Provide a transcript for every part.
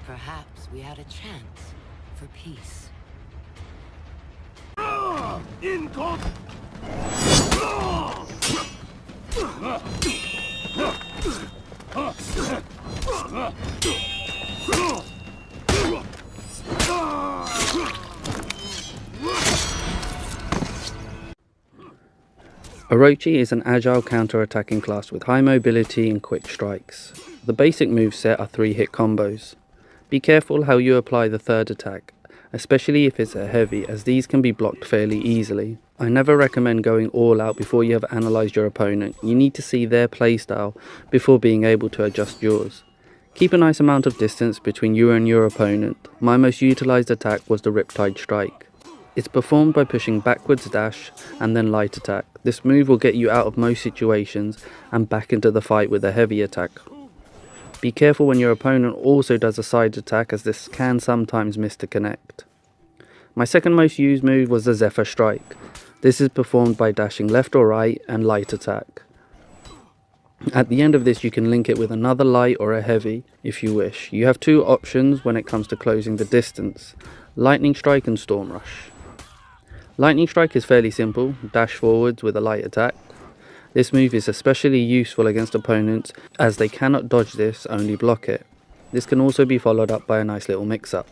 Perhaps we had a chance for peace. Orochi is an agile counter-attacking class with high mobility and quick strikes. The basic moveset are 3-hit combos. Be careful how you apply the third attack, especially if it's a heavy, as these can be blocked fairly easily. I never recommend going all out before you have analysed your opponent. You need to see their playstyle before being able to adjust yours. Keep a nice amount of distance between you and your opponent. My most utilised attack was the Riptide Strike. It's performed by pushing backwards dash and then light attack. This move will get you out of most situations and back into the fight with a heavy attack. Be careful when your opponent also does a side attack, as this can sometimes miss to connect. My second most used move was the Zephyr Strike. This is performed by dashing left or right and light attack. At the end of this you can link it with another light or a heavy if you wish. You have two options when it comes to closing the distance: Lightning Strike and Storm Rush. Lightning Strike is fairly simple, dash forwards with a light attack. This move is especially useful against opponents as they cannot dodge this, only block it. This can also be followed up by a nice little mix-up.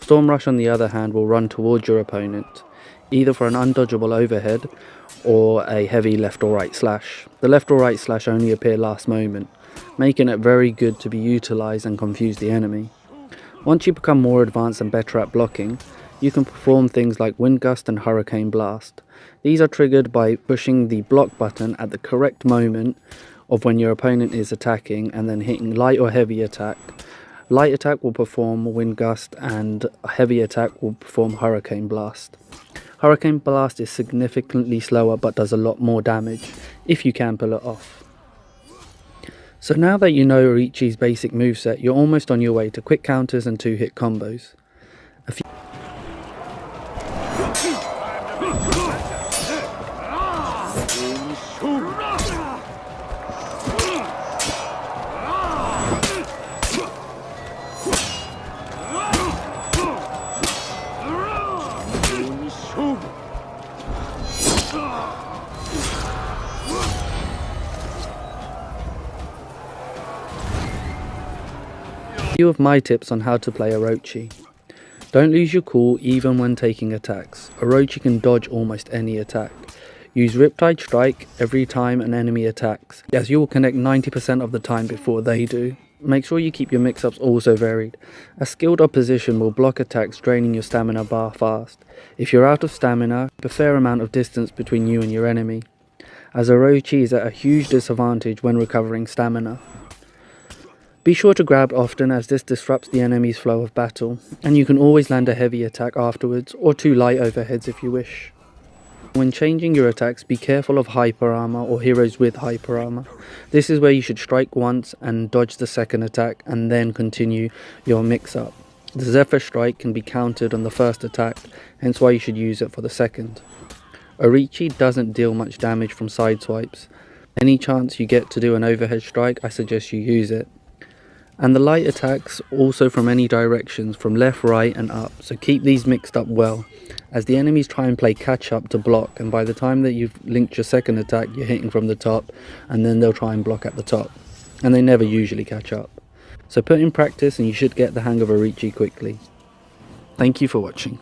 Storm Rush on the other hand will run towards your opponent, either for an undodgeable overhead or a heavy left or right slash. The left or right slash only appear last moment, making it very good to be utilised and confuse the enemy. Once you become more advanced and better at blocking, you can perform things like Wind Gust and Hurricane Blast. These are triggered by pushing the block button at the correct moment of when your opponent is attacking and then hitting light or heavy attack. Light attack will perform Wind Gust and heavy attack will perform Hurricane Blast. Hurricane Blast is significantly slower but does a lot more damage if you can pull it off. So now that you know Orochi's basic moveset, you're almost on your way to quick counters and 2-hit combos. A few of my tips on how to play Orochi. Don't lose your cool even when taking attacks. Orochi can dodge almost any attack. Use Riptide Strike every time an enemy attacks, as you will connect 90% of the time before they do. Make sure you keep your mix-ups also varied. A skilled opposition will block attacks, draining your stamina bar fast. If you're out of stamina, keep a fair amount of distance between you and your enemy, as Orochi is at a huge disadvantage when recovering stamina. Be sure to grab often, as this disrupts the enemy's flow of battle, and you can always land a heavy attack afterwards, or 2 light overheads if you wish. When changing your attacks, be careful of hyper armor or heroes with hyper armor. This is where you should strike once and dodge the second attack and then continue your mix-up. The Zephyr Strike can be countered on the first attack, hence why you should use it for the second. Orochi doesn't deal much damage from side swipes. Any chance you get to do an overhead strike, I suggest you use it. And the light attacks also from any directions, from left, right and up, so keep these mixed up well, as the enemies try and play catch up to block, and by the time that you've linked your second attack you're hitting from the top, and then they'll try and block at the top, and they never usually catch up. So put in practice and you should get the hang of Orochi quickly. Thank you for watching.